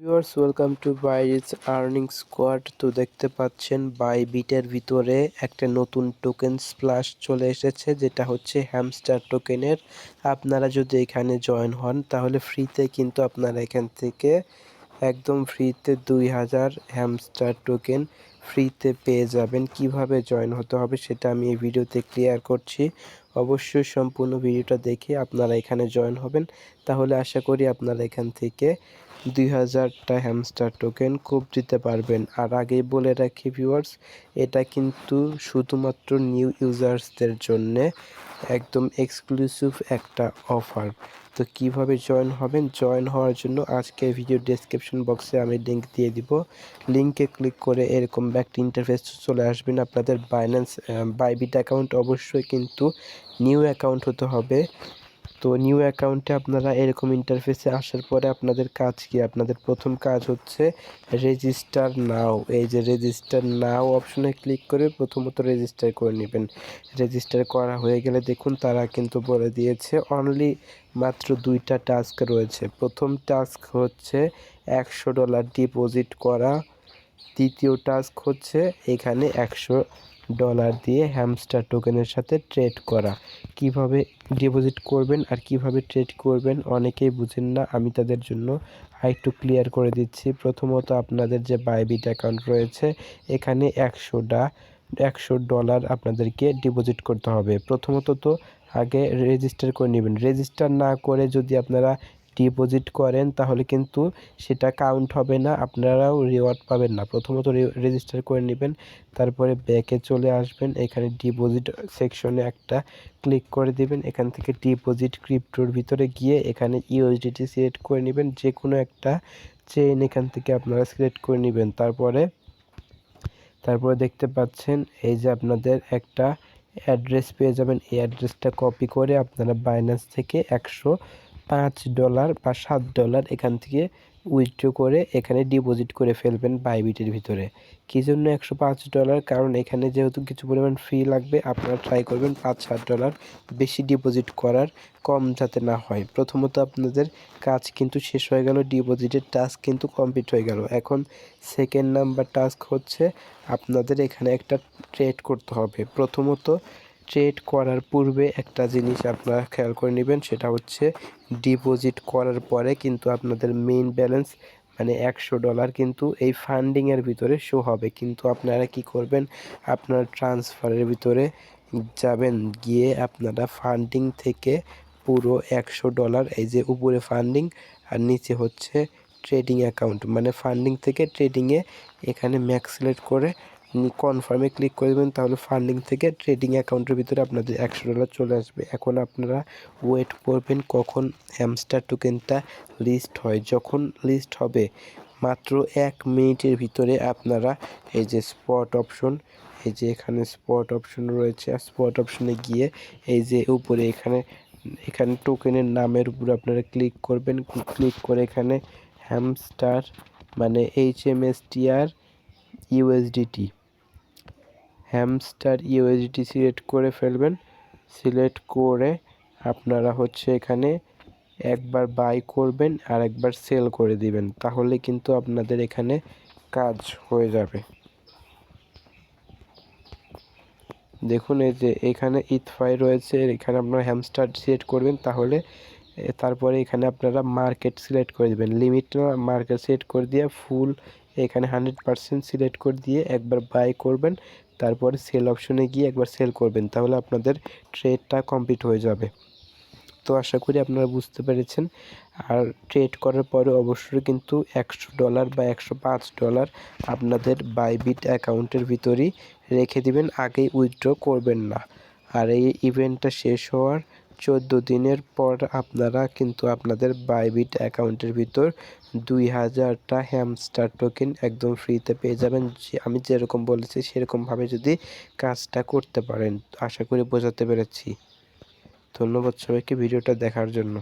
Viewers welcome to byrich earning squad. তো দেখতে পাচ্ছেন বাইবিটের ভিতরে একটা নতুন টোকেন স্প্লাশ চলে এসেছে, যেটা হচ্ছে হ্যামস্টার টোকেনের। আপনারা যদি এখানে জয়েন হন তাহলে ফ্রিতে কিন্তু আপনারা এখান থেকে একদম ফ্রিতে 2000 হ্যামস্টার টোকেন ফ্রিতে পেয়ে যাবেন। কিভাবে জয়েন হতে হবে সেটা আমি এই ভিডিওতে ক্লিয়ার করছি। অবশ্যই সম্পূর্ণ ভিডিওটা দেখে আপনারা এখানে জয়েন হবেন, তাহলে আশা করি আপনারা এখান থেকে 2000টা হ্যামস্টার টোকেন খুব দিতে পারবেন। আর আগেই বলে রাখি ভিউয়ার্স, এটা কিন্তু শুধুমাত্র নিউ ইউজার্সদের জন্যে একদম এক্সক্লুসিভ একটা অফার। তো কিভাবে জয়েন হবেন, জয়েন হওয়ার জন্য আজকে ভিডিও ডেসক্রিপশন বক্সে আমি লিঙ্ক দিয়ে দিব। লিঙ্কে ক্লিক করে এরকম একটা ইন্টারফেস চলে আসবেন। আপনাদের বাইবিট অ্যাকাউন্ট অবশ্যই কিন্তু নিউ অ্যাকাউন্ট হতে হবে। তো নিউ অ্যাকাউন্টে আপনারা এরকম ইন্টারফেসে আসার পরে আপনাদের কাজ কি, আপনাদের প্রথম কাজ হচ্ছে রেজিস্টার নাও। এই যে রেজিস্টার নাও অপশনে ক্লিক করে প্রথমত রেজিস্টার করে নেবেন। রেজিস্টার করা হয়ে গেলে দেখুন তারা কিন্তু বলে দিয়েছে অনলি মাত্র 2টা টাস্ক রয়েছে। প্রথম টাস্ক হচ্ছে $100 ডিপোজিট করা। দ্বিতীয় টাস্ক হচ্ছে এখানে $100 দিয়ে হ্যামস্টার টোকেনের সাথে ট্রেড করা। কিভাবে ডিপোজিট করবেন আর কিভাবে ট্রেড করবেন অনেকেই বুঝেন না, আমি তাদের জন্য আরেকটু ক্লিয়ার করে দিচ্ছি। প্রথমত আপনাদের যে বাইবিট অ্যাকাউন্ট রয়েছে এখানে $100 আপনাদেরকে ডিপোজিট করতে হবে। প্রথমত তো আগে রেজিস্টার করে নেবেন। রেজিস্টার না করে যদি আপনারা ডিপোজিট করেন তাহলে কিন্তু সেটা কাউন্ট হবে না, আপনারাও রিওয়ার্ড পাবেন না। প্রথমত রেজিস্টার করে নেবেন, তারপরে ব্যাকে চলে আসবেন। এখানে ডিপোজিট সেকশনে একটা ক্লিক করে দিবেন। এখান থেকে ডিপোজিট ক্রিপ্টোর ভিতরে গিয়ে এখানে ইউএসডিটি সিলেক্ট করে নেবেন। যে কোনো একটা চেইন এখান থেকে আপনারা সিলেক্ট করে নেবেন। তারপরে দেখতে পাচ্ছেন এই যে আপনাদের একটা অ্যাড্রেস পেয়ে যাবেন। এই অ্যাড্রেসটা কপি করে আপনারা বাইন্যান্স থেকে $105 বা $7 এখান থেকে উইথড্র করে এখানে ডিপোজিট করে ফেলবেন বাইবিটের ভিতরে। কী জন্য $105? কারণ এখানে যেহেতু কিছু পরিমাণ ফি লাগবে, আপনারা ট্রাই করবেন $5-7 বেশি ডিপোজিট করার, কম যাতে না হয়। প্রথমত আপনাদের কাজ কিন্তু শেষ হয়ে গেল, ডিপোজিটের টাস্ক কিন্তু কমপ্লিট হয়ে গেল। এখন সেকেন্ড নাম্বার টাস্ক হচ্ছে আপনাদের এখানে একটা ট্রেড করতে হবে। প্রথমত ট্রেড করার পূর্বে একটা জিনিস আপনারা খেয়াল করে নেবেন, সেটা হচ্ছে ডিপোজিট করার পরে কিন্তু আপনাদের মেইন ব্যালেন্স মানে $100 কিন্তু এই ফান্ডিংয়ের ভিতরে শো হবে। কিন্তু আপনারা কি করবেন, আপনার ট্রান্সফারের ভিতরে যাবেন, গিয়ে আপনারা ফান্ডিং থেকে পুরো $100, এই যে উপরে ফান্ডিং আর নিচে হচ্ছে ট্রেডিং অ্যাকাউন্ট, মানে ফান্ডিং থেকে ট্রেডিংয়ে এখানে ম্যাক্স সিলেক্ট করে কনফার্মে ক্লিক করে দেবেন। তাহলে ফান্ডিং থেকে ট্রেডিং অ্যাকাউন্টের ভিতরে আপনাদের $100 চলে আসবে। এখন আপনারা ওয়েট করবেন কখন হ্যামস্টার টোকেনটা লিস্ট হয়। যখন লিস্ট হবে মাত্র 1 মিনিটের ভিতরে আপনারা এই যে স্পট অপশন, এই যে এখানে স্পট অপশন রয়েছে, স্পট অপশনে গিয়ে এই যে উপরে এখানে টোকেনের নামের উপর আপনারা ক্লিক করবেন। ক্লিক করে এখানে হ্যামস্টার মানে HMSTR USDT hamster USDT select করে ফেলবেন। সিলেক্ট করে আপনারা হচ্ছে এখানে একবার বাই করবেন আর একবার সেল করে দিবেন, তাহলে কিন্তু আপনাদের এখানে কাজ হয়ে যাবে। দেখুন এই যে এখানে ইথফাই রয়েছে, এখানে আপনারা হ্যামস্টার সিলেক্ট করবেন, তাহলে তারপরে এখানে আপনারা মার্কেট সিলেক্ট করে দেবেন। লিমিট মার্কেট সিলেক্ট করে দিয়ে ফুল এখানে 100% সিলেক্ট করে দিয়ে একবার বাই করবেন, তারপরে সেল অপশনে গিয়ে একবার সেল করবেন, তাহলে আপনাদের ট্রেডটা কমপ্লিট হয়ে যাবে। তো আশা করি আপনারা বুঝতে পেরেছেন। আর ট্রেড করার পরে অবশ্যই কিন্তু $100 বা $105 আপনাদের বাইবিট অ্যাকাউন্টের ভিতরেই রেখে দিবেন, আগেই উইথড্র করবেন না। আর এই ইভেন্টটা শেষ হওয়ার 14 দিনের পর আপনারা কিন্তু আপনাদের বাইবিট অ্যাকাউন্টের ভিতর 2000টা হ্যামস্টার টোকেন একদম ফ্রিতে পেয়ে যাবেন। আমি যেরকম বলেছি সেরকমভাবে যদি কাজটা করতে পারেন। আশা করি বোঝাতে পেরেছি। ধন্যবাদ সবাইকে ভিডিওটা দেখার জন্য।